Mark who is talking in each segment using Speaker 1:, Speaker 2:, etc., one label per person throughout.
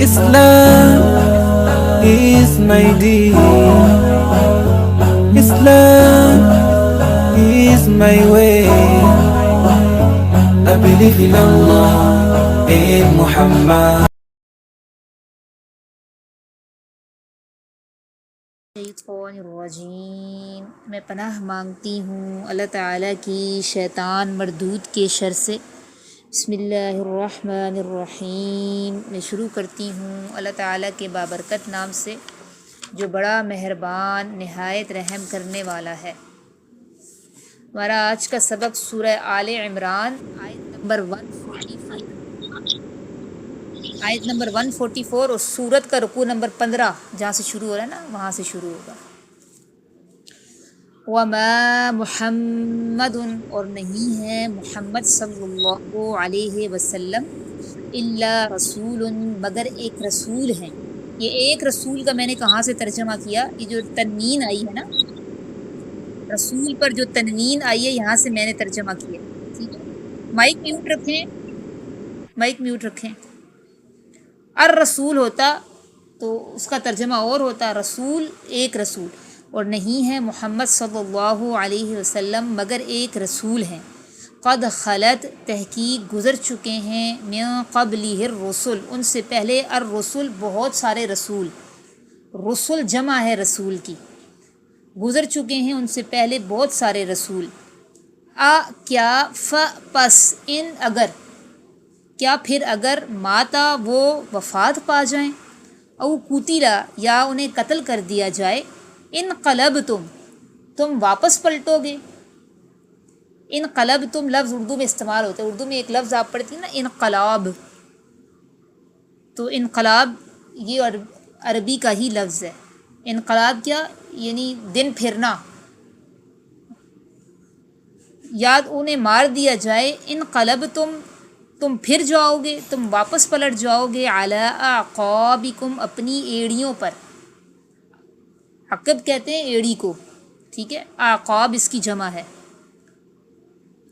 Speaker 1: Islam is my deen. Islam is my way. I believe in Allah, in Muhammad.
Speaker 2: شیطان الرجیم، میں پناہ مانگتی ہوں اللہ تعالیٰ کی شیطان مردود کے شر سے۔ بسم اللہ الرحمن الرحیم، میں شروع کرتی ہوں اللہ تعالیٰ کے بابرکت نام سے جو بڑا مہربان نہایت رحم کرنے والا ہے۔ ہمارا آج کا سبق سورہ آل عمران آیت نمبر 144 اور سورت کا رکوع نمبر 15 جہاں سے شروع ہو رہا ہے نا وہاں سے شروع ہوگا۔ وما محمد، اور نہیں ہے محمد صلی اللہ علیہ وسلم، الا رسول، مگر ایک رسول ہیں۔ یہ ایک رسول کا میں نے کہاں سے ترجمہ کیا؟ یہ جو تنوین آئی ہے نا، رسول پر جو تنوین آئی ہے یہاں سے میں نے ترجمہ کیا، ٹھیک ہے؟ مائک میوٹ رکھیں، مائک میوٹ رکھیں۔ الرسول ہوتا تو اس کا ترجمہ اور ہوتا، رسول ایک رسول، اور نہیں ہے محمد صلی اللہ علیہ وسلم مگر ایک رسول ہیں۔ قد خلت، تحقیق گزر چکے ہیں، من قبلہ الرسل، ان سے پہلے، الرسل بہت سارے رسول، رسل جمع ہے رسول کی، گزر چکے ہیں ان سے پہلے بہت سارے رسول۔ کیا، پس، ان اگر، کیا پھر اگر، ماتا وہ وفات پا جائیں، او قتلا یا انہیں قتل کر دیا جائے، انقلب تم واپس پلٹو گے۔ انقلب تم لفظ اردو میں استعمال ہوتا ہے، اردو میں ایک لفظ آپ پڑھتی ہیں نا انقلاب، تو انقلاب یہ عربی کا ہی لفظ ہے۔ انقلاب کیا یعنی دن پھرنا، یاد انہیں مار دیا جائے، انقلب تم پھر جاؤ گے، تم واپس پلٹ جاؤ گے، علی اعقابکم، اپنی ایڑیوں پر۔ عقب کہتے ہیں ایڑی کو، ٹھیک ہے، اعقاب اس کی جمع ہے۔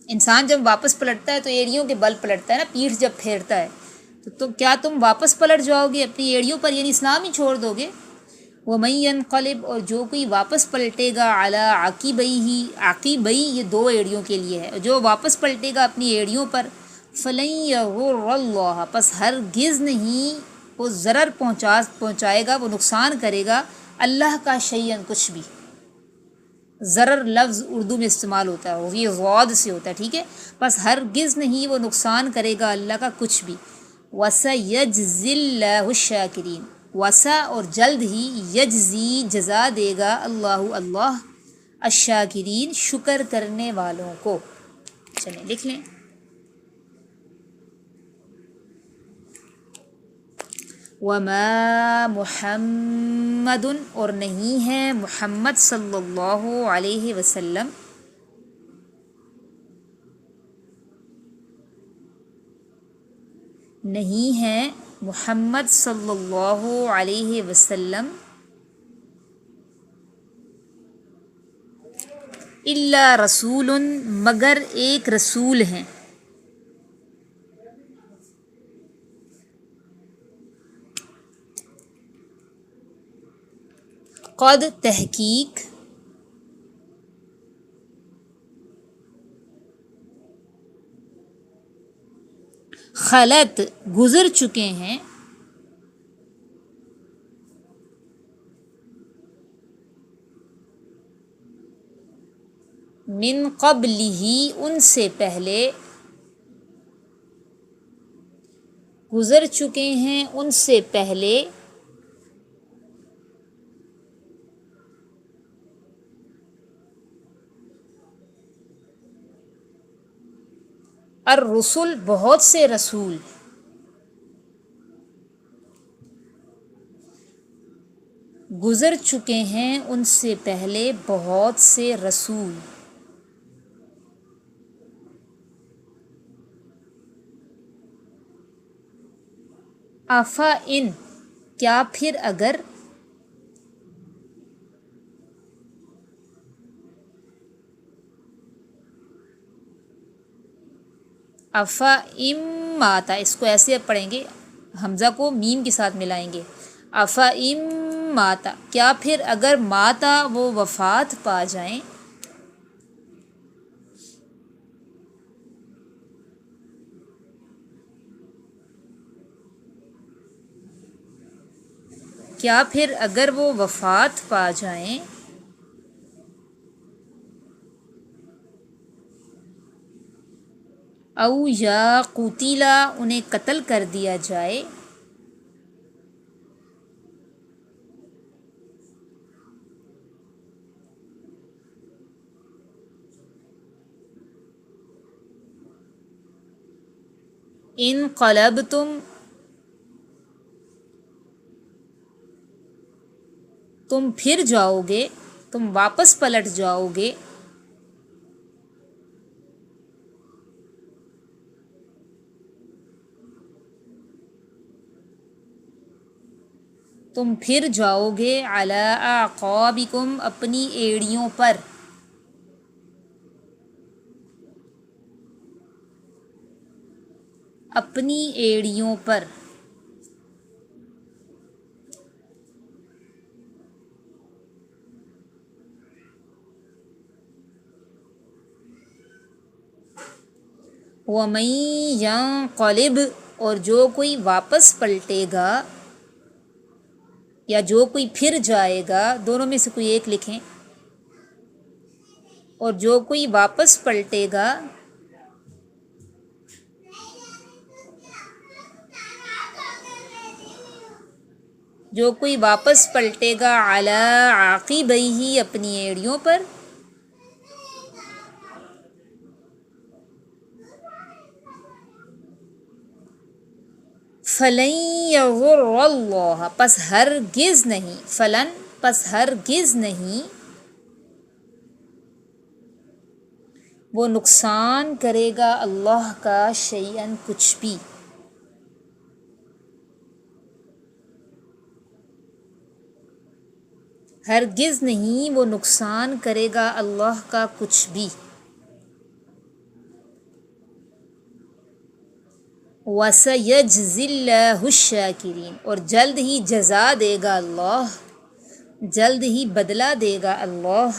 Speaker 2: انسان جب واپس پلٹتا ہے تو ایڑیوں کے بل پلٹتا ہے نا، پیٹھ جب پھیرتا ہے تو کیا تم واپس پلٹ جاؤ گے اپنی ایڑیوں پر، یعنی اسلام ہی چھوڑ دو گے؟ وَمَن يَنقلب، اور جو کوئی واپس پلٹے گا، علی عقبیہ، عقبیہ یہ دو ایڑیوں کے لیے ہے، جو واپس پلٹے گا اپنی ایڑیوں پر، فَلَن يَضُرَّ اللَّهَ، پس ہرگز نہیں وہ ضرر پہنچائے گا، وہ نقصان کرے گا اللہ کا شیئن کچھ بھی۔ ضرر لفظ اردو میں استعمال ہوتا ہے، وہ یہ غاد سے ہوتا ہے، ٹھیک ہے، بس ہرگز نہیں وہ نقصان کرے گا اللہ کا کچھ بھی۔ وَسَيَجْزِي اللَّهُ الشَّاكِرِينَ، وسا اور جلد ہی، یجزی جزا دے گا، اللہ الشاکرین شکر کرنے والوں کو۔ چلیں لکھ لیں۔ وما محمد، اور نہیں ہے محمد صلی اللہ علیہ وسلم، نہیں ہے محمد صلی اللہ علیہ وسلم، الا رسول، مگر ایک رسول ہیں، قد تحقیق، خلط گزر چکے ہیں، من قبلہ ان سے پہلے، گزر چکے ہیں ان سے پہلے، الرسل بہت سے رسول، گزر چکے ہیں ان سے پہلے بہت سے رسول۔ ان، کیا پھر اگر، افا ام ماتا، اس کو ایسے پڑھیں گے، حمزہ کو میم کے ساتھ ملائیں گے، افا ام ماتا، کیا پھر اگر ماتا وہ وفات پا جائیں، کیا پھر اگر وہ وفات پا جائیں، او یا قتیلا انہیں قتل کر دیا جائے، انقلبتم تم پھر جاؤ گے، تم واپس پلٹ جاؤ گے، تم پھر جاؤ گے علی اعقابکم اپنی ایڑیوں پر، اپنی ایڑیوں پر، وَمَن يَنقَلِبْ اور جو کوئی واپس پلٹے گا یا جو کوئی پھر جائے گا، دونوں میں سے کوئی ایک لکھیں، اور جو کوئی واپس پلٹے گا، جو کوئی واپس پلٹے گا علی عاقبیہ اپنی ایڑیوں پر، فلن یضر اللہ پس ہرگز نہیں، فلن پس ہرگز نہیں، وہ نقصان کرے گا اللہ کا شیئن کچھ بھی، ہرگز نہیں وہ نقصان کرے گا اللہ کا کچھ بھی، وَسَيَجْزِي اللَّهُ الشَّاكِرِينَ اور جلد ہی جزا دے گا اللہ، جلد ہی بدلہ دے گا اللہ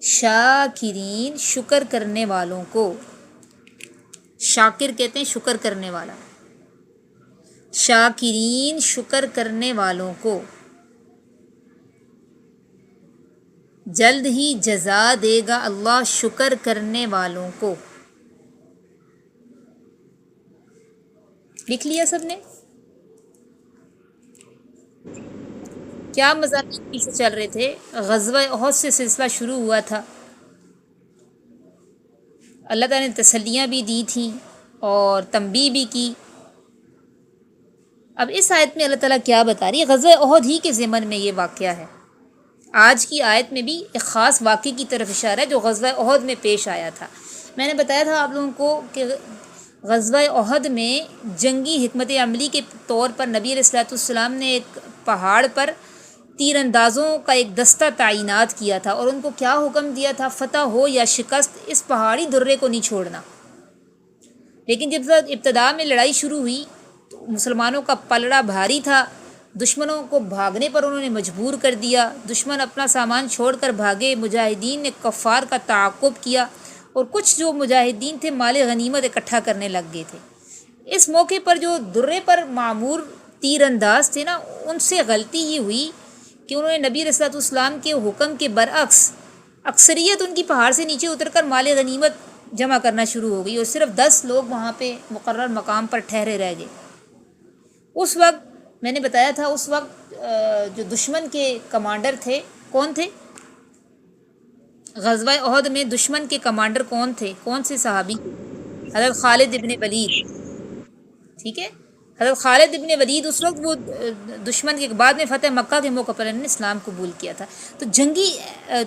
Speaker 2: شاکرین شکر کرنے والوں کو، شاکر کہتے ہیں شکر کرنے والا، شاکرین شکر کرنے والوں کو، جلد ہی جزا دے گا اللہ شکر کرنے والوں کو۔ لکھ لیا سب نے؟ کیا مضامین پیچھے چل رہے تھے؟ غزوہ احد سے سلسلہ شروع ہوا تھا، اللہ تعالیٰ نے تسلیاں بھی دی تھیں اور تنبیہ بھی کی۔ اب اس آیت میں اللہ تعالیٰ کیا بتا رہی ہے؟ غزوہ احد ہی کے ضمن میں یہ واقعہ ہے، آج کی آیت میں بھی ایک خاص واقعے کی طرف اشارہ ہے جو غزوہ احد میں پیش آیا تھا۔ میں نے بتایا تھا آپ لوگوں کو کہ غزوہ احد میں جنگی حکمت عملی کے طور پر نبی علیہ الصلوۃ والسلام نے ایک پہاڑ پر تیر اندازوں کا ایک دستہ تعینات کیا تھا اور ان کو کیا حکم دیا تھا؟ فتح ہو یا شکست اس پہاڑی درے کو نہیں چھوڑنا۔ لیکن جب ابتدا میں لڑائی شروع ہوئی تو مسلمانوں کا پلڑا بھاری تھا، دشمنوں کو بھاگنے پر انہوں نے مجبور کر دیا، دشمن اپنا سامان چھوڑ کر بھاگے، مجاہدین نے کفار کا تعاقب کیا اور کچھ جو مجاہدین تھے مال غنیمت اکٹھا کرنے لگ گئے تھے۔ اس موقع پر جو درے پر معمور تیر انداز تھے نا، ان سے غلطی یہ ہوئی کہ انہوں نے نبی علیہ الصلوۃ والسلام کے حکم کے برعکس اکثریت ان کی پہاڑ سے نیچے اتر کر مال غنیمت جمع کرنا شروع ہو گئی اور صرف 10 لوگ وہاں پہ مقرر مقام پر ٹھہرے رہ گئے۔ اس وقت میں نے بتایا تھا، اس وقت جو دشمن کے کمانڈر تھے، کون تھے؟ غزوہ احد میں دشمن کے کمانڈر کون تھے؟ کون سے صحابی؟ حضرت خالد ابن ولید، ٹھیک ہے، حضرت خالد ابن ولید اس وقت وہ دشمن کے بعد میں فتح مکہ کے موقع پر انہوں نے اسلام قبول کیا تھا۔ تو جنگی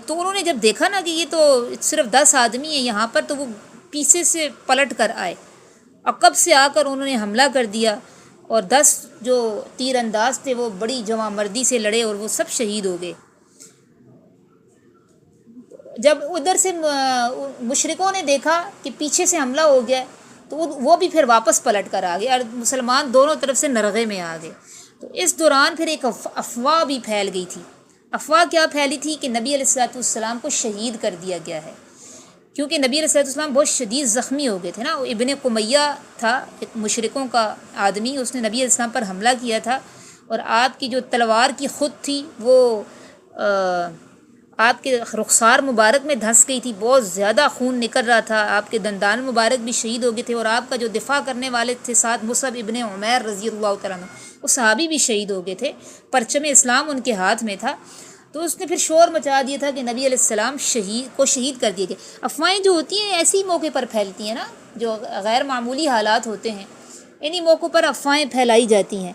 Speaker 2: تو انہوں نے جب دیکھا نا کہ یہ تو صرف 10 آدمی ہیں یہاں پر، تو وہ پیچھے سے پلٹ کر آئے، عقب سے آ کر انہوں نے حملہ کر دیا اور 10 جو تیر انداز تھے وہ بڑی جواں مردی سے لڑے اور وہ سب شہید ہو گئے۔ جب ادھر سے مشرکوں نے دیکھا کہ پیچھے سے حملہ ہو گیا تو وہ بھی پھر واپس پلٹ کر آ گئے اور مسلمان دونوں طرف سے نرغے میں آ گئے. تو اس دوران پھر ایک افواہ بھی پھیل گئی تھی. افواہ کیا پھیلی تھی کہ نبی علیہ الصلوۃ والسلام کو شہید کر دیا گیا ہے، کیونکہ نبی علیہ الصلوۃ والسلام بہت شدید زخمی ہو گئے تھے نا. ابن قمیہ تھا ایک مشرکوں کا آدمی، اس نے نبی علیہ السلام پر حملہ کیا تھا اور آپ کی جو تلوار کی خود تھی وہ آپ کے رخسار مبارک میں دھنس گئی تھی، بہت زیادہ خون نکل رہا تھا، آپ کے دندان مبارک بھی شہید ہو گئے تھے، اور آپ کا جو دفاع کرنے والے تھے ساتھ مصعب ابن عمیر رضی اللہ تعالیٰ عنہ، وہ صحابی بھی شہید ہو گئے تھے، پرچم اسلام ان کے ہاتھ میں تھا. تو اس نے پھر شور مچا دیا تھا کہ نبی علیہ السلام شہید کر دیے گئے. افواہیں جو ہوتی ہیں ایسی موقع پر پھیلتی ہیں نا، جو غیر معمولی حالات ہوتے ہیں انہی موقعوں پر افواہیں پھیلائی جاتی ہیں،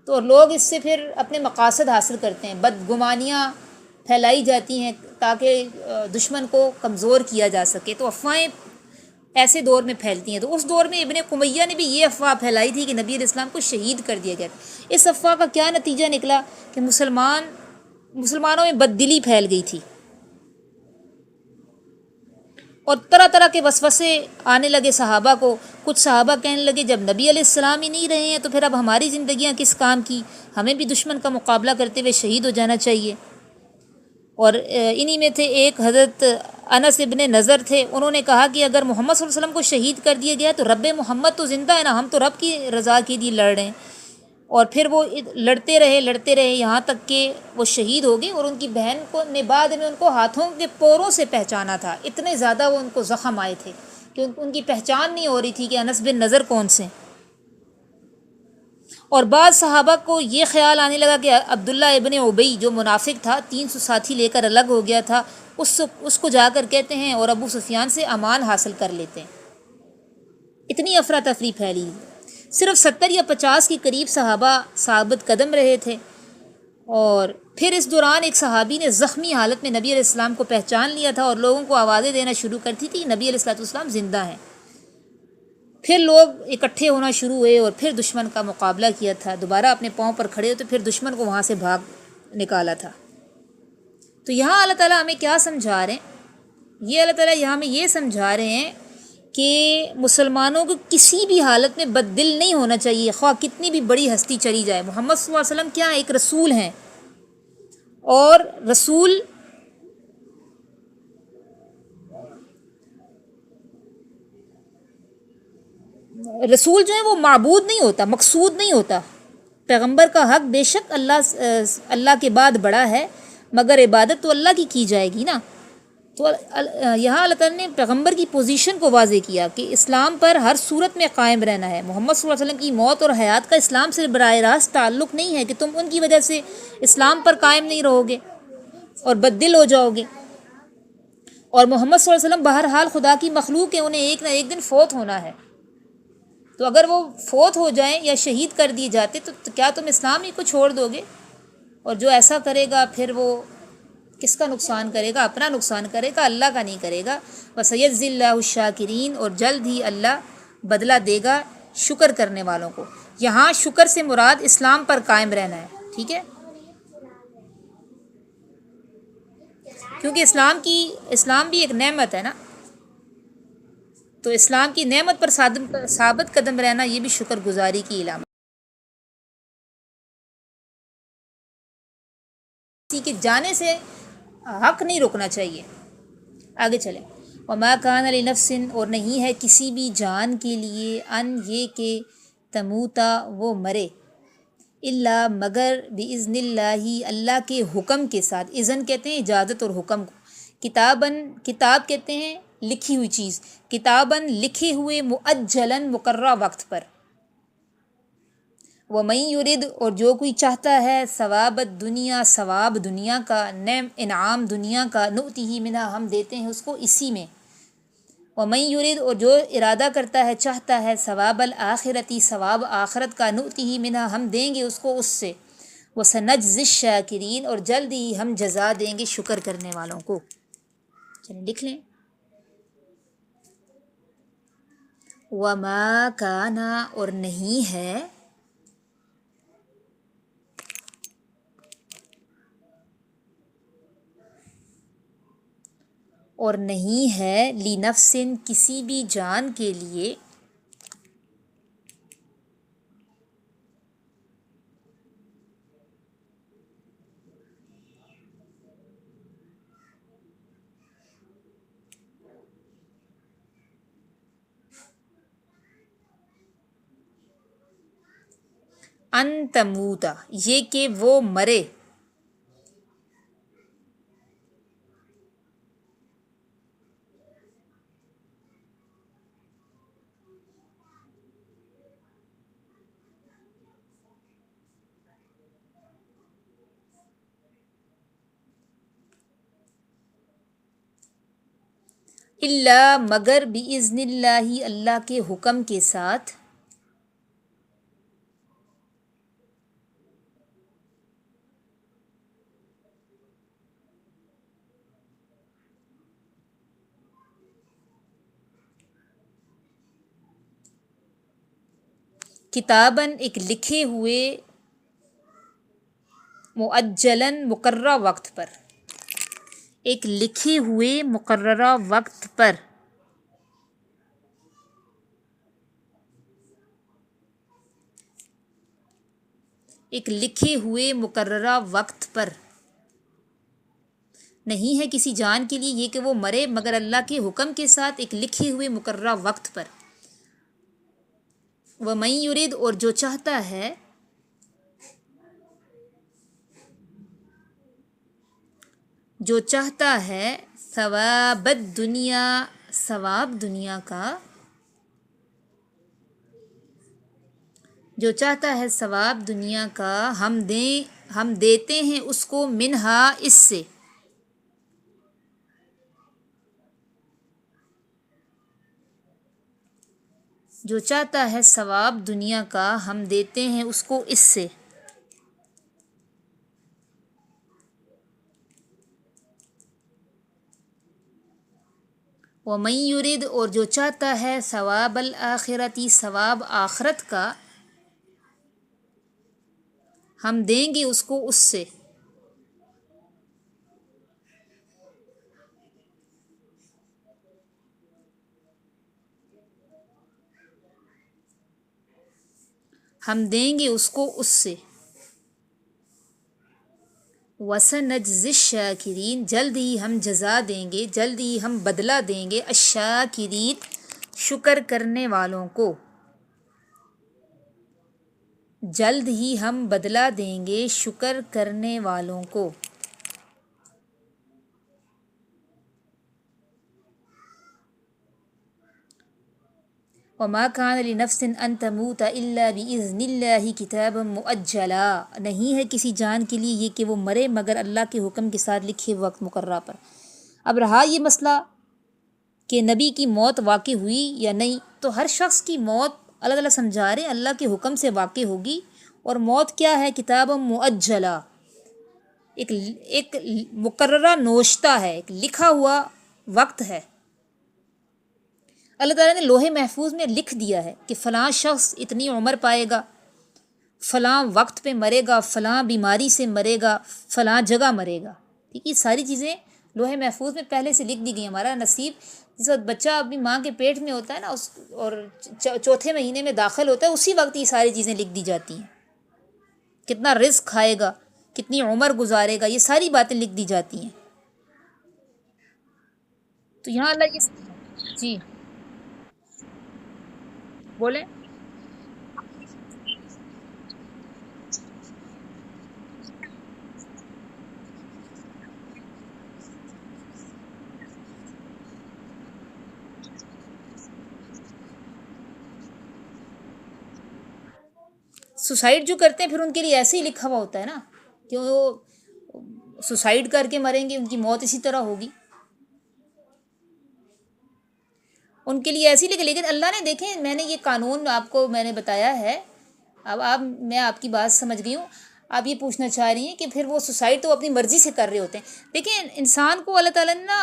Speaker 2: تو لوگ اس سے پھر اپنے مقاصد حاصل کرتے ہیں، بدگمانیاں پھیلائی جاتی ہیں تاکہ دشمن کو کمزور کیا جا سکے. تو افواہیں ایسے دور میں پھیلتی ہیں. تو اس دور میں ابن قمیہ نے بھی یہ افواہ پھیلائی تھی کہ نبی علیہ السلام کو شہید کر دیا گیا. اس افواہ کا کیا نتیجہ نکلا کہ مسلمانوں میں بددلی پھیل گئی تھی اور طرح طرح کے وسوسے آنے لگے صحابہ کو. کچھ صحابہ کہنے لگے جب نبی علیہ السلام ہی نہیں رہے ہیں تو پھر اب ہماری زندگیاں کس کام کی، ہمیں بھی دشمن کا مقابلہ کرتے ہوئے شہید ہو جانا چاہیے. اور انہی میں تھے ایک حضرت انس ابن نضر تھے، انہوں نے کہا کہ اگر محمد صلی اللہ علیہ وسلم کو شہید کر دیا گیا تو رب محمد تو زندہ ہے نا، ہم تو رب کی رضا کے لیے لڑ رہے ہیں. اور پھر وہ لڑتے رہے یہاں تک کہ وہ شہید ہو گئے. اور ان کی بہن کو نے بعد میں ان کو ہاتھوں کے پوروں سے پہچانا تھا، اتنے زیادہ وہ ان کو زخم آئے تھے کہ ان کی پہچان نہیں ہو رہی تھی کہ انس بن نضر کون سے. اور بعض صحابہ کو یہ خیال آنے لگا کہ عبداللہ ابن ابی جو منافق تھا 300 ساتھی لے کر الگ ہو گیا تھا، اس کو جا کر کہتے ہیں اور ابو سفیان سے امان حاصل کر لیتے ہیں. اتنی افراتفری پھیلی. صرف 70 یا 50 کے قریب صحابہ ثابت قدم رہے تھے. اور پھر اس دوران ایک صحابی نے زخمی حالت میں نبی علیہ السلام کو پہچان لیا تھا اور لوگوں کو آوازیں دینا شروع کرتی تھی نبی علیہ السلام زندہ ہیں. پھر لوگ اکٹھے ہونا شروع ہوئے اور پھر دشمن کا مقابلہ کیا تھا، دوبارہ اپنے پاؤں پر کھڑے ہوتے، پھر دشمن کو وہاں سے بھاگ نکالا تھا. تو یہاں اللہ تعالیٰ ہمیں کیا سمجھا رہے ہیں؟ یہ اللہ تعالیٰ یہاں ہمیں یہ سمجھا رہے ہیں کہ مسلمانوں کو کسی بھی حالت میں بد دل نہیں ہونا چاہیے، خواہ کتنی بھی بڑی ہستی چلی جائے. محمد صلی اللہ علیہ وسلم کیا ایک رسول ہیں، اور رسول جو ہے وہ معبود نہیں ہوتا، مقصود نہیں ہوتا. پیغمبر کا حق بے شک اللہ کے بعد بڑا ہے، مگر عبادت تو اللہ کی جائے گی نا. تو یہاں اللہ تعالیٰ نے پیغمبر کی پوزیشن کو واضح کیا کہ اسلام پر ہر صورت میں قائم رہنا ہے. محمد صلی اللہ علیہ وسلم کی موت اور حیات کا اسلام سے براہ راست تعلق نہیں ہے کہ تم ان کی وجہ سے اسلام پر قائم نہیں رہو گے اور بددل ہو جاؤ گے. اور محمد صلی اللہ علیہ وسلم بہرحال خدا کی مخلوق ہے، انہیں ایک نہ ایک دن فوت ہونا ہے. تو اگر وہ فوت ہو جائیں یا شہید کر دیے جاتے تو کیا تم اسلام ہی کو چھوڑ دو گے؟ اور جو ایسا کرے گا پھر وہ کس کا نقصان کرے گا؟ اپنا نقصان کرے گا، اللہ کا نہیں کرے گا. وَسَيَجْزِي اللَّهُ الشَّاكِرِينَ، اور جلد ہی اللہ بدلہ دے گا شکر کرنے والوں کو. یہاں شکر سے مراد اسلام پر قائم رہنا ہے، ٹھیک ہے، کیونکہ اسلام بھی ایک نعمت ہے نا. تو اسلام کی نعمت پر ثابت قدم رہنا یہ بھی شکر گزاری کی علامت. کسی کے جانے سے حق نہیں رکنا چاہیے. آگے چلیں. وما کان لنفس، اور نہیں ہے کسی بھی جان کے لیے، ان یہ کہ تموتا وہ مرے، الا مگر باذن اللہ، اللہ کے حکم کے ساتھ. اذن کہتے ہیں اجازت اور حکم کو. کتاب کہتے ہیں لکھی ہوئی چیز، کتاباً لکھے ہوئے، مؤجلاً مقررہ وقت پر. وَمَن يُرِد، اور جو کوئی چاہتا ہے، ثواب الدنیا، ثواب دنیا کا، انعام دنیا کا، نؤتیہ منہا، ہم دیتے ہیں اس کو اسی میں. وَمَن يُرِد، اور جو ارادہ کرتا ہے، چاہتا ہے، ثواب الآخرتی، ثواب آخرت کا، نؤتیہ منہا، ہم دیں گے اس کو اس سے. وَسَنَجْزِي الشَّاكِرِينَ، اور جلد ہی ہم جزا دیں گے شکر کرنے والوں کو. چلیں لکھ لیں. وَمَا كَانَ، اور نہیں ہے، اور نہیں ہے لنفس کسی بھی جان کے لیے ان تموتا، یہ کہ وہ مرے، الا مگر باذن اللہ، اللہ کے حکم کے ساتھ، کتاباً ایک لکھے ہوئے، معجلاً مقررہ وقت پر، ایک لکھے ہوئے مقررہ وقت پر، ایک لکھے ہوئے مقررہ وقت پر، نہیں ہے کسی جان کے لیے یہ کہ وہ مرے مگر اللہ کے حکم کے ساتھ ایک لکھے ہوئے مقررہ وقت پر۔ وَمَن یرید، اور جو چاہتا ہے، جو چاہتا ہے، ثواب الدنیا، ثواب دنیا کا، جو چاہتا ہے ثواب دنیا کا، ہم دیتے ہیں اس کو منہا، اس سے، جو چاہتا ہے ثواب دنیا کا ہم دیتے ہیں اس کو اس سے۔ وَمَن یرید، اور جو چاہتا ہے ثواب الآخرتی، ثواب آخرت کا، ہم دیں گے اس کو اس سے۔ ہم دیں گے اس کو اس سے۔ وَسَنَجْزِی الشَّاکِرِین، جلد ہی ہم جزا دیں گے، جلد ہی ہم بدلہ دیں گے، الشاکرین، شکر کرنے والوں کو، جلد ہی ہم بدلہ دیں گے شکر کرنے والوں کو۔ وَمَا كَانَ لِنَفْسٍ أَن تَمُوتَ إِلَّا بِإِذْنِ اللَّهِ كِتَابًا مُؤَجَّلًا، نہیں ہے کسی جان کے لیے یہ کہ وہ مرے مگر اللہ کے حکم کے ساتھ لکھے وقت مقررہ پر۔ اب رہا یہ مسئلہ کہ نبی کی موت واقع ہوئی یا نہیں، تو ہر شخص کی موت اللہ تعالیٰ سمجھا رہے اللہ کے حکم سے واقع ہوگی، اور موت کیا ہے؟ کتابًا مؤجلا، ایک مقررہ نوشتہ ہے، ایک لکھا ہوا وقت ہے۔ اللہ تعالیٰ نے لوح محفوظ میں لکھ دیا ہے کہ فلاں شخص اتنی عمر پائے گا، فلاں وقت پہ مرے گا، فلاں بیماری سے مرے گا، فلاں جگہ مرے گا، ٹھیک ہے، ساری چیزیں لوح محفوظ میں پہلے سے لکھ دی گئی۔ ہمارا نصیب جس وقت بچہ اپنی ماں کے پیٹ میں ہوتا ہے نا، اور چوتھے مہینے میں داخل ہوتا ہے، اسی وقت یہ ساری چیزیں لکھ دی جاتی ہیں، کتنا رزق کھائے گا، کتنی عمر گزارے گا، یہ ساری باتیں لکھ دی جاتی ہیں۔ تو یہاں اللہ جی بولیں۔ سوسائڈ جو کرتے ہیں پھر ان کے لیے ایسے ہی لکھا ہوا ہوتا ہے نا کہ وہ سوسائڈ کر کے مریں گے، ان کی موت اسی طرح ہوگی، ان کے لیے ایسی لکھے۔ لیکن اللہ نے، دیکھیں، میں نے یہ قانون آپ کو میں نے بتایا ہے، اب میں آپ کی بات سمجھ گئی ہوں۔ آپ یہ پوچھنا چاہ رہی ہیں کہ پھر وہ سوسائڈ تو اپنی مرضی سے کر رہے ہوتے ہیں۔ دیکھیں، انسان کو اللہ تعالیٰ نے نا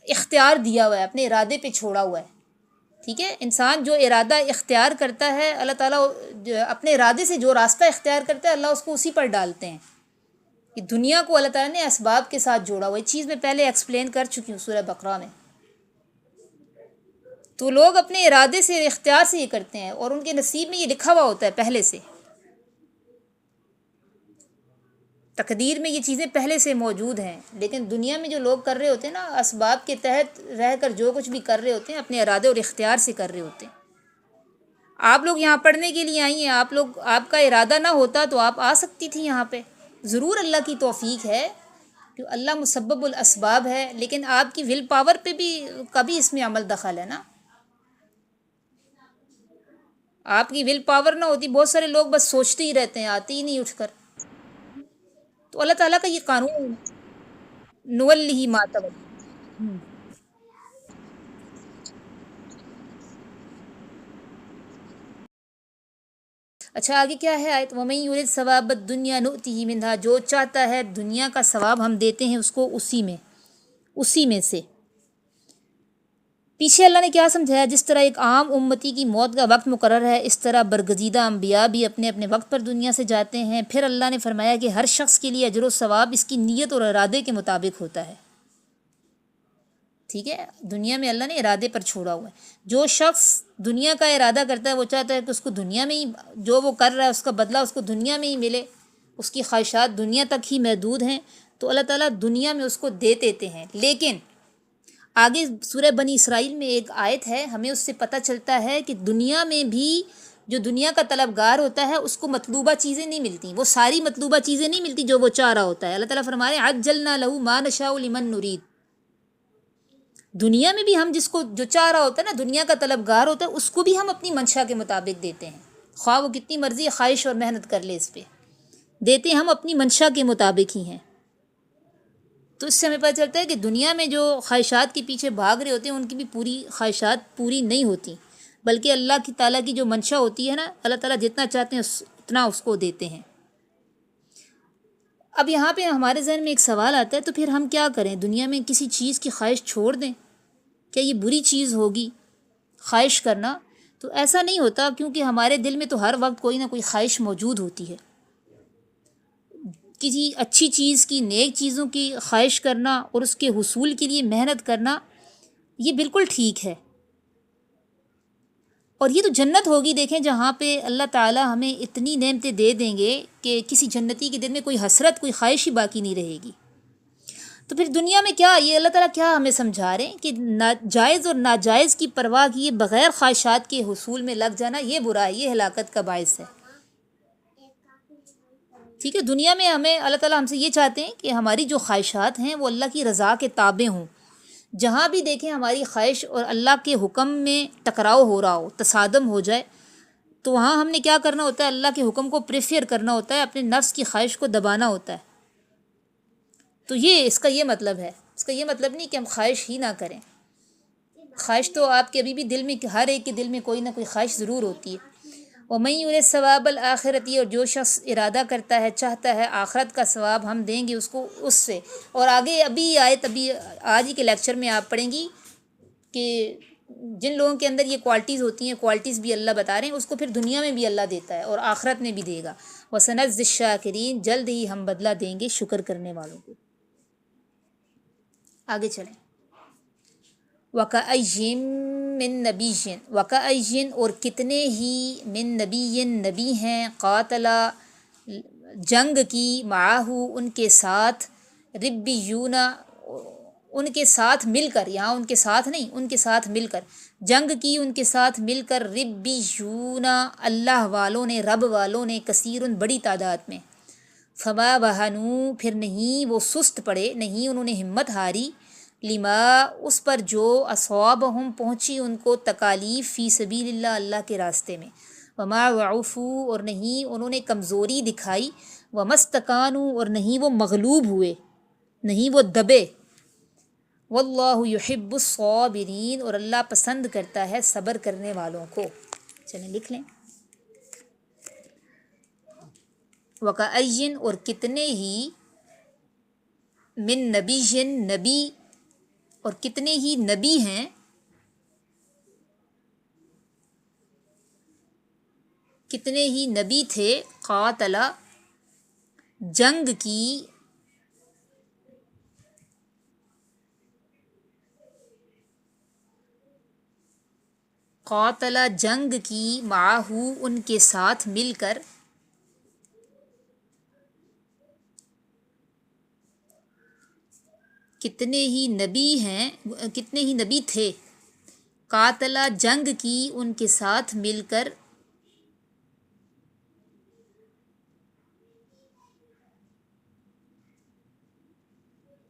Speaker 2: اختیار دیا ہوا ہے، اپنے ارادے پہ چھوڑا ہوا ہے، ٹھیک ہے۔ انسان جو ارادہ اختیار کرتا ہے، اللہ تعالیٰ اپنے ارادے سے جو راستہ اختیار کرتا ہے، اللہ اس کو اسی پر ڈالتے ہیں۔ کہ دنیا کو اللہ تعالیٰ نے اسباب کے ساتھ جوڑا ہوا. یہ چیز میں پہلے ایکسپلین کر چکی ہوں سورہ بقرہ میں. تو لوگ اپنے ارادے سے اختیار سے یہ کرتے ہیں اور ان کے نصیب میں یہ لکھا ہوا ہوتا ہے پہلے سے. تقدیر میں یہ چیزیں پہلے سے موجود ہیں. لیکن دنیا میں جو لوگ کر رہے ہوتے ہیں نا، اسباب کے تحت رہ کر جو کچھ بھی کر رہے ہوتے ہیں اپنے ارادے اور اختیار سے کر رہے ہوتے ہیں. آپ لوگ یہاں پڑھنے کے لیے آئی ہیں، آپ کا ارادہ نہ ہوتا تو آپ آ سکتی تھی یہاں پہ. ضرور اللہ کی توفیق ہے کہ اللہ مسبب الاسباب ہے، لیکن آپ کی ول پاور پہ بھی کبھی اس میں عمل دخل ہے نا. آپ کی ول پاور نہ ہوتی، بہت سارے لوگ بس سوچتے ہی رہتے ہیں، آتے ہی نہیں اٹھ کر. تو اللہ تعالیٰ کا یہ قانون نولی ما تول. اچھا آگے کیا ہے آیت؟ وَمَن يُرِدْ ثَوَابَ الدُّنْيَا نُؤْتِهِ مِنْهَا. جو چاہتا ہے دنیا کا ثواب ہم دیتے ہیں اس کو اسی میں سے. پیچھے اللہ نے کیا سمجھایا؟ جس طرح ایک عام امتی کی موت کا وقت مقرر ہے، اس طرح برگزیدہ انبیاء بھی اپنے اپنے وقت پر دنیا سے جاتے ہیں. پھر اللہ نے فرمایا کہ ہر شخص کے لیے اجر و ثواب اس کی نیت اور ارادے کے مطابق ہوتا ہے. ٹھیک ہے، دنیا میں اللہ نے ارادے پر چھوڑا ہوا ہے. جو شخص دنیا کا ارادہ کرتا ہے وہ چاہتا ہے کہ اس کو دنیا میں ہی جو وہ کر رہا ہے اس کا بدلہ اس کو دنیا میں ہی ملے، اس کی خواہشات دنیا تک ہی محدود ہیں، تو اللہ تعالیٰ دنیا میں اس کو دے دیتے ہیں. لیکن آگے سورہ بنی اسرائیل میں ایک آیت ہے، ہمیں اس سے پتہ چلتا ہے کہ دنیا میں بھی جو دنیا کا طلبگار ہوتا ہے اس کو مطلوبہ چیزیں نہیں ملتی. وہ ساری مطلوبہ چیزیں نہیں ملتی جو وہ چاہ رہا ہوتا ہے. اللہ تعالیٰ فرمائے عجلنا لہ ما نشاء لمن نرید. دنیا میں بھی ہم جس کو جو چاہ رہا ہوتا ہے نا، دنیا کا طلبگار ہوتا ہے، اس کو بھی ہم اپنی منشا کے مطابق دیتے ہیں. خواہ وہ کتنی مرضی خواہش اور محنت کر لے، اس پہ دیتے ہم اپنی منشا کے مطابق ہی ہیں. تو اس سے ہمیں پتہ چلتا ہے کہ دنیا میں جو خواہشات کے پیچھے بھاگ رہے ہوتے ہیں ان کی بھی پوری خواہشات پوری نہیں ہوتی، بلکہ اللہ کی تعالیٰ کی جو منشا ہوتی ہے نا، اللہ تعالیٰ جتنا چاہتے ہیں اتنا اس کو دیتے ہیں. اب یہاں پہ ہمارے ذہن میں ایک سوال آتا ہے، تو پھر ہم کیا کریں؟ دنیا میں کسی چیز کی خواہش چھوڑ دیں؟ کیا یہ بری چیز ہوگی خواہش کرنا؟ تو ایسا نہیں ہوتا، کیونکہ ہمارے دل میں تو ہر وقت کوئی نہ کوئی خواہش موجود ہوتی ہے. کسی اچھی چیز کی، نیک چیزوں کی خواہش کرنا اور اس کے حصول کے لیے محنت کرنا یہ بالکل ٹھیک ہے. اور یہ تو جنت ہوگی. دیکھیں جہاں پہ اللہ تعالیٰ ہمیں اتنی نعمتیں دے دیں گے کہ کسی جنتی کے دل میں کوئی حسرت، کوئی خواہش ہی باقی نہیں رہے گی. تو پھر دنیا میں کیا، یہ اللہ تعالیٰ کیا ہمیں سمجھا رہے ہیں کہ جائز اور ناجائز کی پرواہ کیے بغیر خواہشات کے حصول میں لگ جانا یہ برا ہے، یہ ہلاکت کا باعث ہے. ٹھیک ہے، دنیا میں ہمیں اللہ تعالیٰ ہم سے یہ چاہتے ہیں کہ ہماری جو خواہشات ہیں وہ اللہ کی رضا کے تابع ہوں. جہاں بھی دیکھیں ہماری خواہش اور اللہ کے حکم میں ٹکراؤ ہو رہا ہو، تصادم ہو جائے، تو وہاں ہم نے کیا کرنا ہوتا ہے؟ اللہ کے حکم کو پریفر کرنا ہوتا ہے، اپنے نفس کی خواہش کو دبانا ہوتا ہے. تو یہ اس کا یہ مطلب ہے. اس کا یہ مطلب نہیں کہ ہم خواہش ہی نہ کریں. خواہش تو آپ کے ابھی بھی دل میں، ہر ایک کے دل میں کوئی نہ کوئی خواہش ضرور ہوتی ہے. وَمَن يُرِدْ ثَوَابَ الْآخِرَةِ. اور جو شخص ارادہ کرتا ہے، چاہتا ہے آخرت کا ثواب ہم دیں گے اس کو اس سے. اور آگے ابھی آج ہی کے لیکچر میں آپ پڑھیں گی کہ جن لوگوں کے اندر یہ کوالٹیز ہوتی ہیں، کوالٹیز بھی اللہ بتا رہے ہیں، اس کو پھر دنیا میں بھی اللہ دیتا ہے اور آخرت میں بھی دے گا. وَسَنَجْزِي الشَّاكِرِينَ. جلد ہی ہم بدلہ دیں گے شکر کرنے والوں کو. آگے چلیں. وَكَأَيٍّ مِّن نَبِيٍّ. وَكَأَيٍّ اور کتنے ہی، من نبی نبی ہیں، قاتلا جنگ کی، معاہو ان کے ساتھ، ربیون ان کے ساتھ مل کر، یہاں ان کے ساتھ نہیں، ان کے ساتھ مل کر جنگ کی، ان کے ساتھ مل کر، ربیون اللہ والوں نے، رب والوں نے، کثیر بڑی تعداد میں. فما وہنوا پھر نہیں وہ سست پڑے، نہیں انہوں نے ہمت ہاری، لما اس پر جو، اصابہم پہنچی ان کو تکالیف، فی سبیل اللہ اللہ کے راستے میں. وما ضعفوا اور نہیں انہوں نے کمزوری دکھائی، ومستکانوا اور نہیں وہ مغلوب ہوئے، نہیں وہ دبے. واللہ یحب الصابرین اور اللہ پسند کرتا ہے صبر کرنے والوں کو. چلیں لکھ لیں. وَكَأَيٍّ اور کتنے ہی، من نبی نبی اور کتنے ہی نبی ہیں، کتنے ہی نبی تھے، قاتلا جنگ کی، قاتل جنگ کی، معہو ان کے ساتھ مل کر، کتنے ہی نبی تھے، قاتلہ جنگ کی ان کے ساتھ مل کر،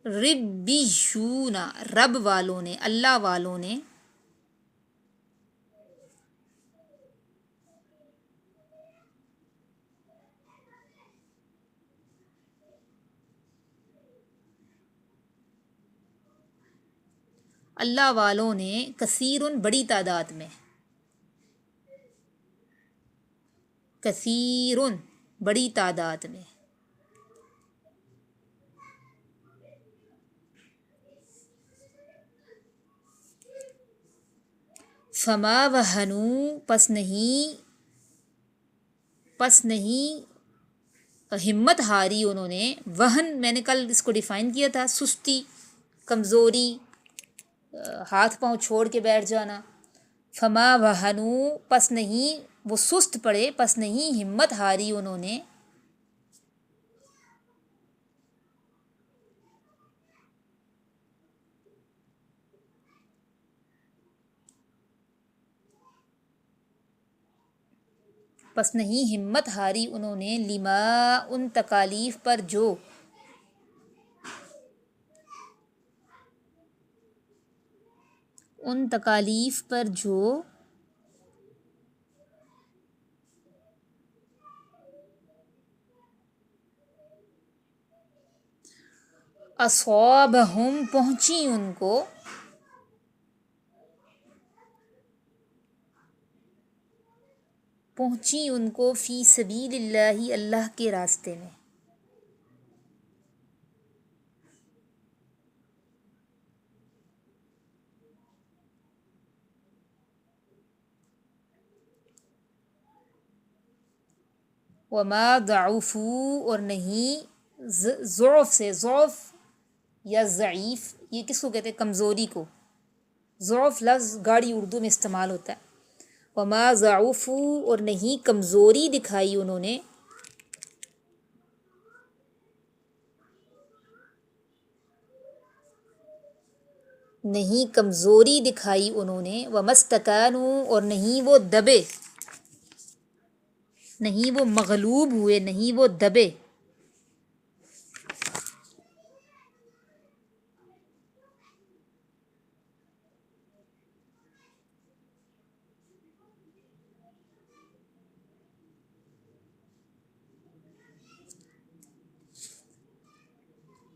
Speaker 2: ربیشون رب والوں نے، اللہ والوں نے، اللہ والوں نے کثیرن بڑی تعداد میں، کثیرن بڑی تعداد میں، فما وہنوا پس نہیں ہمت ہاری انہوں نے، وہن میں نے کل اس کو ڈیفائن کیا تھا، سستی، کمزوری، ہاتھ پاؤں چھوڑ کے بیٹھ جانا، فما وہنوا پس نہیں وہ سست پڑے، پس نہیں ہمت ہاری انہوں نے، پس نہیں ہمت ہاری انہوں نے، لما ان تکالیف پر جو، ان تکالیف پر جو اصابہم پہنچی ان کو فی سبیل اللہ اللہ کے راستے میں، وما ضعفوا اور نہیں ضعف سے، ضعف یا ضعیف یہ کس کو کہتے ہیں؟ کمزوری کو، ضعف لفظ گاڑی اردو میں استعمال ہوتا ہے، وما ضعفوا اور نہیں کمزوری دکھائی انہوں نے، نہیں کمزوری دکھائی انہوں نے، ومستکانوا اور نہیں وہ دبے، نہیں وہ مغلوب ہوئے، نہیں وہ دبے،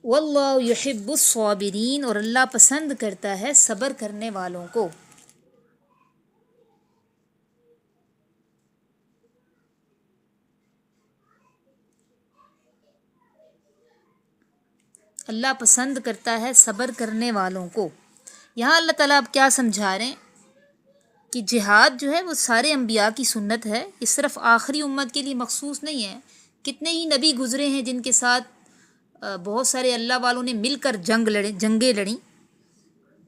Speaker 2: واللہ یحب الصابرین اور اللہ پسند کرتا ہے صبر کرنے والوں کو، اللہ پسند کرتا ہے صبر کرنے والوں کو۔ یہاں اللہ تعالیٰ اب کیا سمجھا رہے ہیں کہ جہاد جو ہے وہ سارے انبیاء کی سنت ہے، یہ صرف آخری امت کے لیے مخصوص نہیں ہے، کتنے ہی نبی گزرے ہیں جن کے ساتھ بہت سارے اللہ والوں نے مل کر جنگیں لڑیں،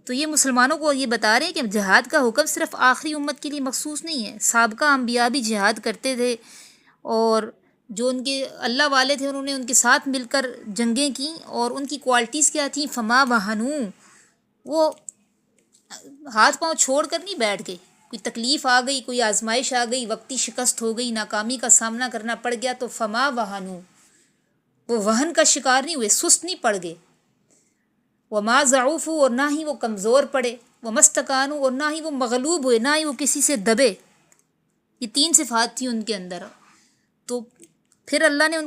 Speaker 2: تو یہ مسلمانوں کو یہ بتا رہے ہیں کہ جہاد کا حکم صرف آخری امت کے لیے مخصوص نہیں ہے، سابقہ انبیاء بھی جہاد کرتے تھے، اور جو ان کے اللہ والے تھے انہوں نے ان کے ساتھ مل کر جنگیں کیں، اور ان کی کوالٹیز کیا تھیں؟ فما وہنوا، وہ ہاتھ پاؤں چھوڑ کر نہیں بیٹھ گئے، کوئی تکلیف آ گئی، کوئی آزمائش آ گئی، وقتی شکست ہو گئی، ناکامی کا سامنا کرنا پڑ گیا، تو فما وہنوا، وہ وہن کا شکار نہیں ہوئے، سست نہیں پڑ گئے، وما ضعفوا اور نہ ہی وہ کمزور پڑے، ومستکانوا اور نہ ہی وہ مغلوب ہوئے، نہ ہی وہ کسی سے دبے، یہ 3 صفات تھیں ان کے اندر۔ تو پھر اللہ نے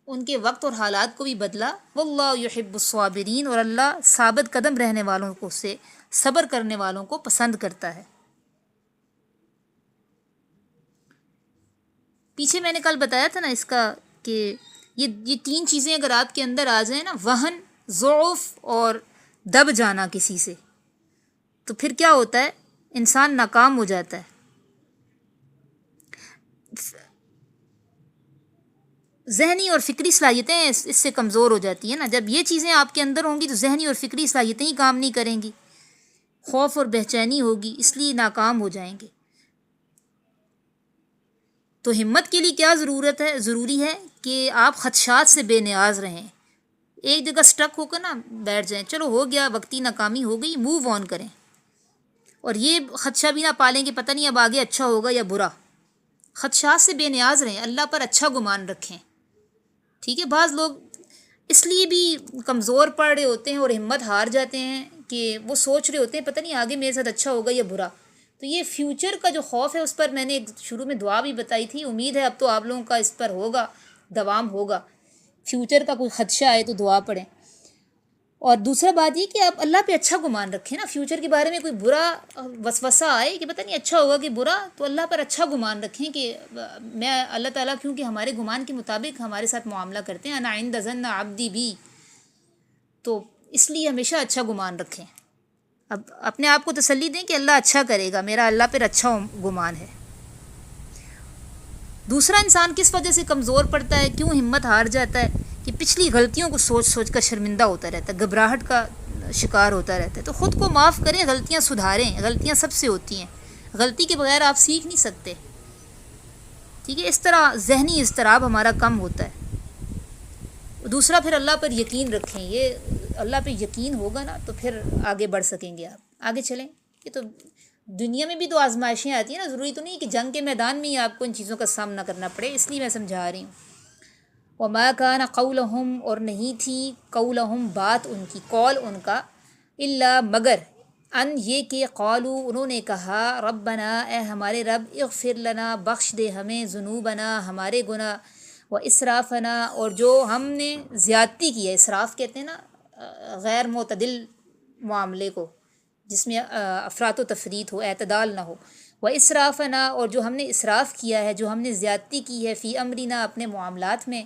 Speaker 2: ان کے وقت اور حالات کو بھی بدلا، واللہ یحب الصابرین اور اللہ ثابت قدم رہنے والوں کو سے صبر کرنے والوں کو پسند کرتا ہے۔ پیچھے میں نے کل بتایا تھا نا اس کا کہ یہ 3 چیزیں اگر آپ کے اندر آ جائیں نا، وہن، ضعف اور دب جانا کسی سے، تو پھر کیا ہوتا ہے؟ انسان ناکام ہو جاتا ہے۔ ذہنی اور فکری صلاحیتیں اس سے کمزور ہو جاتی ہیں نا، جب یہ چیزیں آپ کے اندر ہوں گی تو ذہنی اور فکری صلاحیتیں ہی کام نہیں کریں گی۔ خوف اور بے چینی ہوگی، اس لیے ناکام ہو جائیں گے۔ تو ہمت کے لیے کیا ضروری ہے کہ آپ خدشات سے بے نیاز رہیں، ایک جگہ سٹک ہو کر نہ بیٹھ جائیں، چلو ہو گیا، وقتی ناکامی ہو گئی، موو آن کریں، اور یہ خدشہ بھی نہ پالیں کہ پتہ نہیں اب آگے اچھا ہوگا یا برا۔ خدشات سے بے نیاز رہیں، اللہ پر اچھا گمان رکھیں، ٹھیک ہے۔ بعض لوگ اس لیے بھی کمزور پڑ رہے ہوتے ہیں اور ہمت ہار جاتے ہیں کہ وہ سوچ رہے ہوتے ہیں پتہ نہیں آگے میرے ساتھ اچھا ہوگا یا برا۔ تو یہ فیوچر کا جو خوف ہے، اس پر میں نے شروع میں دعا بھی بتائی تھی، امید ہے اب تو آپ لوگوں کا اس پر ہوگا، دوام ہوگا۔ فیوچر کا کوئی خدشہ آئے تو دعا پڑھیں۔ اور دوسرا بات یہ کہ آپ اللہ پہ اچھا گمان رکھیں نا، فیوچر کے بارے میں کوئی برا وسوسہ آئے کہ پتہ نہیں اچھا ہوگا کہ برا، تو اللہ پر اچھا گمان رکھیں کہ میں اللہ تعالیٰ کیونکہ ہمارے گمان کے مطابق ہمارے ساتھ معاملہ کرتے ہیں، انا عند ظن عبدی بھی، تو اس لیے ہمیشہ اچھا گمان رکھیں۔ اب اپنے آپ کو تسلی دیں کہ اللہ اچھا کرے گا، میرا اللہ پر اچھا گمان ہے۔ دوسرا، انسان کس وجہ سے کمزور پڑتا ہے، کیوں ہمت ہار جاتا ہے کہ پچھلی غلطیوں کو سوچ سوچ کر شرمندہ ہوتا رہتا ہے، گھبراہٹ کا شکار ہوتا رہتا ہے۔ تو خود کو معاف کریں، غلطیاں سدھاریں، غلطیاں سب سے ہوتی ہیں، غلطی کے بغیر آپ سیکھ نہیں سکتے، ٹھیک ہے۔ اس طرح ذہنی اضطراب ہمارا کم ہوتا ہے۔ دوسرا، پھر اللہ پر یقین رکھیں، یہ اللہ پہ یقین ہوگا نا تو پھر آگے بڑھ سکیں گے، آپ آگے چلیں۔ یہ تو دنیا میں بھی تو آزمائشیں آتی ہیں نا، ضروری تو نہیں کہ جنگ کے میدان میں ہی آپ کو ان چیزوں کا سامنا کرنا پڑے، اس لیے میں سمجھا رہی ہوں۔ وما کان قولہم، اور نہیں تھی قولہم بات ان کی، قول ان کا، الا مگر، ان یہ کہ قالو انہوں نے کہا، ربنا اے ہمارے رب، اغفر لنا بخش دے ہمیں، ذنوبنا ہمارے گناہ، و اسرافنا اور جو ہم نے زیادتی کی ہے، اسراف کہتے ہیں نا غیر معتدل معاملے کو، جس میں افراط و تفریط ہو، اعتدال نہ ہو، و اسرافنا اور جو ہم نے اسراف کیا ہے، جو ہم نے زیادتی کی ہے، فی امرنا اپنے معاملات میں،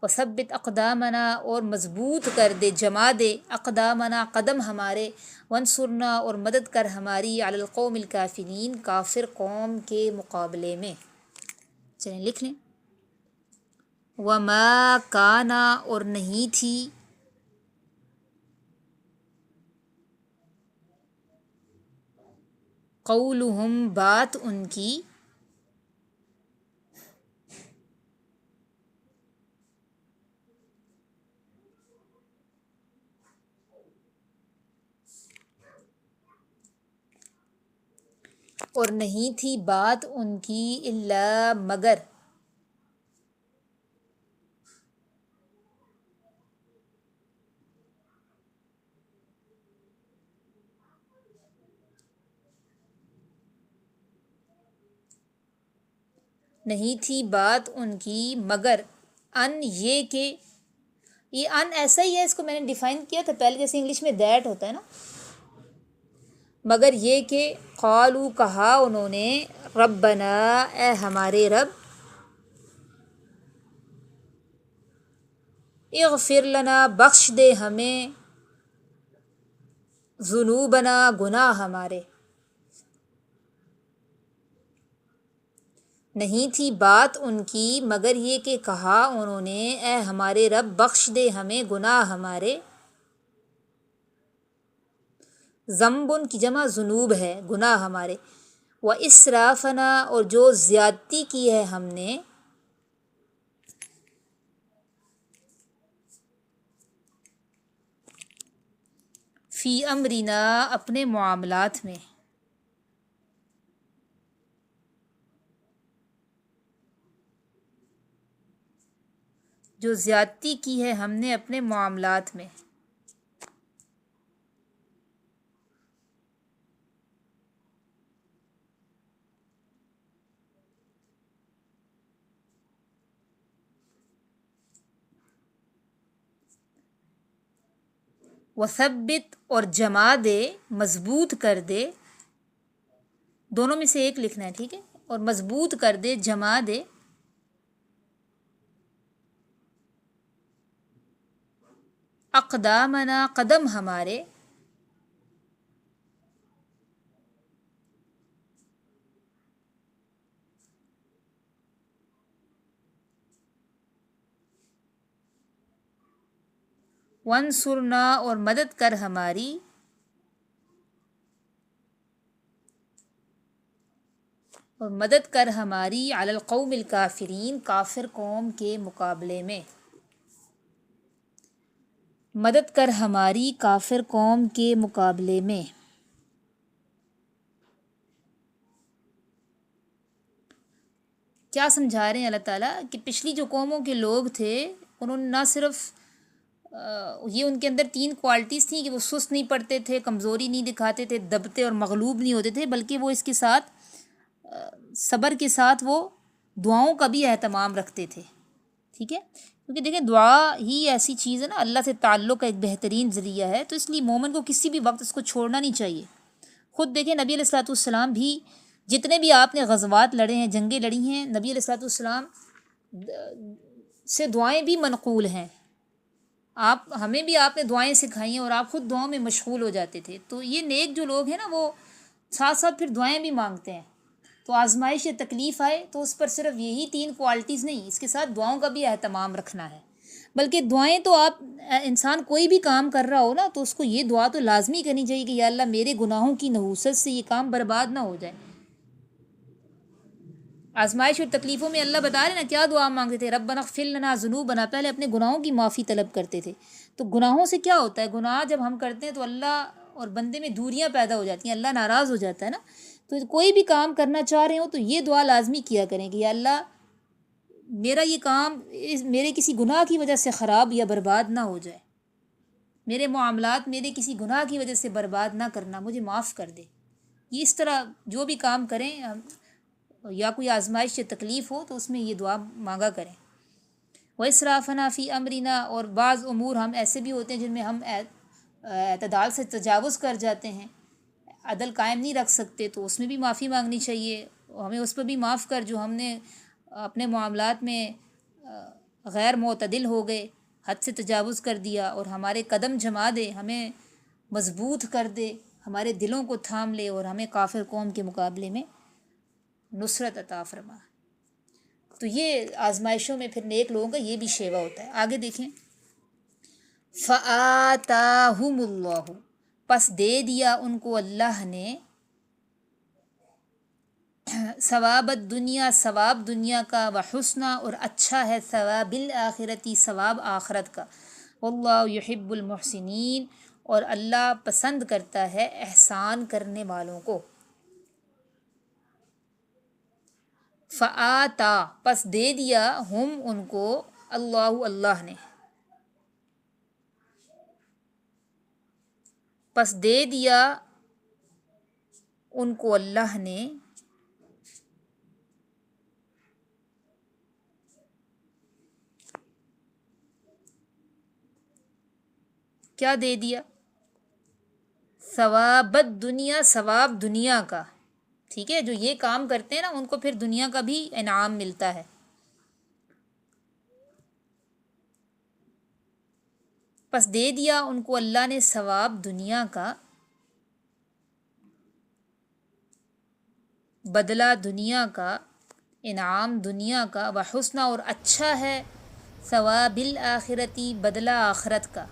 Speaker 2: وثبت اقدامنا اور مضبوط کر دے، جما دے، اقدامنا قدم ہمارے، ونصرنا اور مدد کر ہماری، علی القوم الکافرین کافر قوم کے مقابلے میں۔ چلیں لکھ لیں۔ وما کانا اور نہیں تھی، قولہم بات ان کی، اور نہیں تھی بات ان کی، الا مگر، نہیں تھی بات ان کی مگر، ان یہ کہ، یہ ان ایسا ہی ہے، اس کو میں نے ڈیفائن کیا تھا پہلے، جیسے انگلش میں دیٹ ہوتا ہے نا، مگر یہ کہ قالو کہا انہوں نے، ربنا اے ہمارے رب، اغفر لنا بخش دے ہمیں، ذنوبنا گناہ ہمارے۔ نہیں تھی بات ان کی مگر یہ کہ کہا انہوں نے، اے ہمارے رب بخش دے ہمیں گناہ ہمارے، ذنبن کی جمع ذنوب ہے، گناہ ہمارے، و اسرافنا اور جو زیادتی کی ہے ہم نے، فی امرنا اپنے معاملات میں، جو زیادتی کی ہے ہم نے اپنے معاملات میں، وثبت اور جما دے، مضبوط کر دے، دونوں میں سے ایک لکھنا ہے، ٹھیک ہے، اور مضبوط کر دے، جما دے، اقدامنا قدم ہمارے، وانصرنا اور مدد کر ہماری، اور مدد کر ہماری علی القوم الکافرین، کافر قوم کے مقابلے میں، مدد کر ہماری کافر قوم کے مقابلے میں۔ کیا سمجھا رہے ہیں اللہ تعالیٰ کہ پچھلی جو قوموں کے لوگ تھے انہوں نے نہ صرف یہ ان کے اندر 3 کوالٹیز تھیں کہ وہ سست نہیں پڑتے تھے، کمزوری نہیں دکھاتے تھے، دبتے اور مغلوب نہیں ہوتے تھے، بلکہ وہ اس کے ساتھ صبر کے ساتھ وہ دعاؤں کا بھی اہتمام رکھتے تھے، ٹھیک ہے؟ کیونکہ دیکھیں دعا ہی ایسی چیز ہے نا، اللہ سے تعلق کا ایک بہترین ذریعہ ہے، تو اس لیے مومن کو کسی بھی وقت اس کو چھوڑنا نہیں چاہیے۔ خود دیکھیں نبی علیہ الصلوۃ والسلام بھی جتنے بھی آپ نے غزوات لڑے ہیں، جنگیں لڑی ہیں، نبی علیہ الصلوۃ والسلام سے دعائیں بھی منقول ہیں، ہمیں بھی آپ نے دعائیں سکھائی ہیں اور آپ خود دعاؤں میں مشغول ہو جاتے تھے۔ تو یہ نیک جو لوگ ہیں نا وہ ساتھ ساتھ پھر دعائیں بھی مانگتے ہیں۔ تو آزمائش یا تکلیف آئے تو اس پر صرف یہی 3 کوالٹیز نہیں، اس کے ساتھ دعاؤں کا بھی اہتمام رکھنا ہے، بلکہ دعائیں تو آپ انسان کوئی بھی کام کر رہا ہو نا تو اس کو یہ دعا تو لازمی کرنی چاہیے کہ یا اللہ میرے گناہوں کی نحوست سے یہ کام برباد نہ ہو جائے۔ آزمائش اور تکلیفوں میں اللہ بتا رہے نا کیا دعا مانگتے تھے، ربنا اغفر لنا ذنوبنا، پہلے اپنے گناہوں کی معافی طلب کرتے تھے۔ تو گناہوں سے کیا ہوتا ہے، گناہ جب ہم کرتے ہیں تو اللہ اور بندے میں دوریاں پیدا ہو جاتی ہیں، اللہ ناراض ہو جاتا ہے نا۔ تو کوئی بھی کام کرنا چاہ رہے ہو تو یہ دعا لازمی کیا کریں کہ یا اللہ میرا یہ کام میرے کسی گناہ کی وجہ سے خراب یا برباد نہ ہو جائے، میرے معاملات میرے کسی گناہ کی وجہ سے برباد نہ کرنا، مجھے معاف کر دے۔ یہ اس طرح جو بھی کام کریں یا کوئی آزمائش یا تکلیف ہو تو اس میں یہ دعا مانگا کریں۔ وَإِسْرَافَنَا فِي أَمْرِنَا، اور بعض امور ہم ایسے بھی ہوتے ہیں جن میں ہم اعتدال سے تجاوز کر جاتے ہیں، عدل قائم نہیں رکھ سکتے، تو اس میں بھی معافی مانگنی چاہیے، ہمیں اس پر بھی معاف کر جو ہم نے اپنے معاملات میں غیر معتدل ہو گئے، حد سے تجاوز کر دیا، اور ہمارے قدم جما دے، ہمیں مضبوط کر دے، ہمارے دلوں کو تھام لے اور ہمیں کافر قوم کے مقابلے میں نصرت عطا فرما۔ تو یہ آزمائشوں میں پھر نیک لوگوں کا یہ بھی شیوا ہوتا ہے۔ آگے دیکھیں، فَآتَاهُمُ اللَّهُ، پس دے دیا ان کو اللہ نے، ثواب الدنیا، ثواب دنیا کا، وحسنہ، اور اچھا ہے، ثواب الآخرتی، ثواب آخرت کا، واللہ یحب المحسنین، اور اللہ پسند کرتا ہے احسان کرنے والوں کو۔ فآتا، پس دے دیا، ہم ان کو، اللہ نے، پس دے دیا ان کو اللہ نے، کیا دے دیا، ثواب الدنیا، ثواب دنیا کا، ٹھیک ہے، جو یہ کام کرتے ہیں نا ان کو پھر دنیا کا بھی انعام ملتا ہے۔ پس دے دیا ان کو اللہ نے ثواب دنیا کا، بدلہ دنیا کا، انعام دنیا کا، وحسنہ، اور اچھا ہے، ثواب الآخرتی، بدلہ آخرت کا،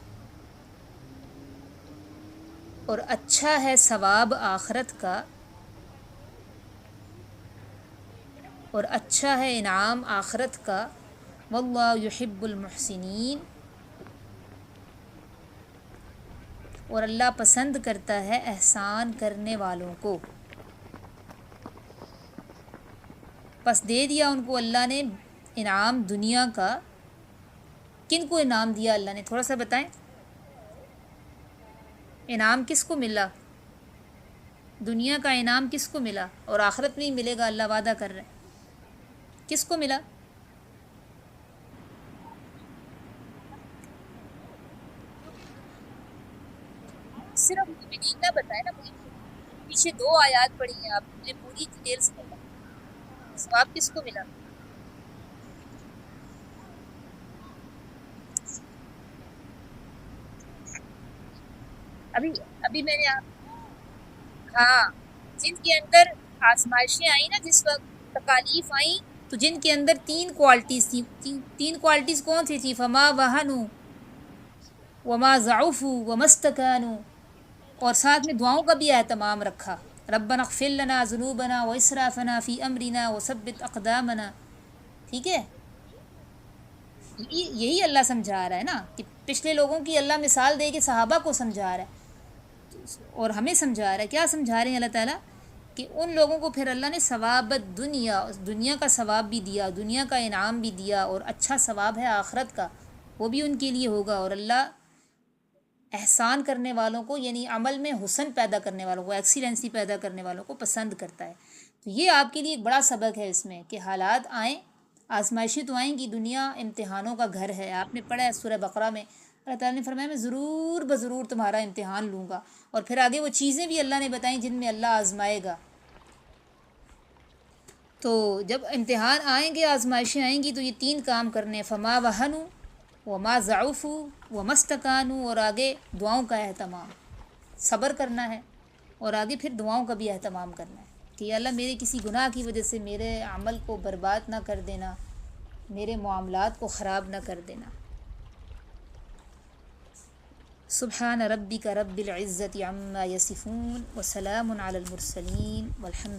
Speaker 2: اور اچھا ہے ثواب آخرت کا، اور اچھا ہے انعام آخرت کا، واللہ یحب المحسنین، اور اللہ پسند کرتا ہے احسان کرنے والوں کو۔ پس دے دیا ان کو اللہ نے انعام دنیا کا، کن کو انعام دیا اللہ نے، تھوڑا سا بتائیں، انعام کس کو ملا، دنیا کا انعام کس کو ملا، اور آخرت میں ہی ملے گا، اللہ وعدہ کر رہے ہیں، کس کو ملا؟ صرف مومنین نہ بتائیں نا، مجھے پیچھے 2 آیات پڑھی ہیں، آپ مجھے پوری ڈیٹیل سے بتائیں، ثواب کس کو ملا؟ ابھی میں نے ہاں، جن کے اندر آزمائشیں آئیں نا، جس وقت تکالیف آئیں، تو جن کے اندر 3 کوالٹیز تھیں، 3 کوالٹیز کون سی تھی، فما وہنوا وما ضعفوا وما استکانوا، اور ساتھ میں دعاؤں کا بھی اہتمام رکھا، ربنا اغفر لنا ذنوبنا واسرافنا فی امرنا وثبت اقدامنا. ٹھیک ہے، یہی اللہ سمجھا رہا ہے نا، کہ پچھلے لوگوں کی اللہ مثال دے کے صحابہ کو سمجھا رہا ہے اور ہمیں سمجھا رہا ہے. کیا سمجھا رہے ہیں اللہ تعالیٰ؟ کہ ان لوگوں کو پھر اللہ نے ثواب دنیا کا ثواب بھی دیا، دنیا کا انعام بھی دیا، اور اچھا ثواب ہے آخرت کا، وہ بھی ان کے لیے ہوگا. اور اللہ احسان کرنے والوں کو، یعنی عمل میں حسن پیدا کرنے والوں کو، ایکسیلنسی پیدا کرنے والوں کو پسند کرتا ہے. تو یہ آپ کے لیے ایک بڑا سبق ہے اس میں، کہ حالات آئیں، آزمائشیں تو آئیں گی، دنیا امتحانوں کا گھر ہے. آپ نے پڑھا ہے سورہ بقرہ میں، اللہ تعالیٰ نے فرمایا میں ضرور بضرور تمہارا امتحان لوں گا. اور پھر آگے وہ چیزیں بھی اللہ نے بتائیں جن میں اللہ آزمائے گا. تو جب امتحان آئیں گے، آزمائشیں آئیں گی، تو یہ 3 کام کرنے ہیں: فما وہنوا وما ضعفوا وما استکانوا، اور آگے دعاؤں کا اہتمام، صبر کرنا ہے، اور آگے پھر دعاؤں کا بھی اہتمام کرنا ہے کہ یا اللہ میرے کسی گناہ کی وجہ سے میرے عمل کو برباد نہ کر دینا، میرے معاملات کو خراب نہ کر دینا. سبحان ربک رب العزت عما یصفون وسلام علی المرسلین والحمد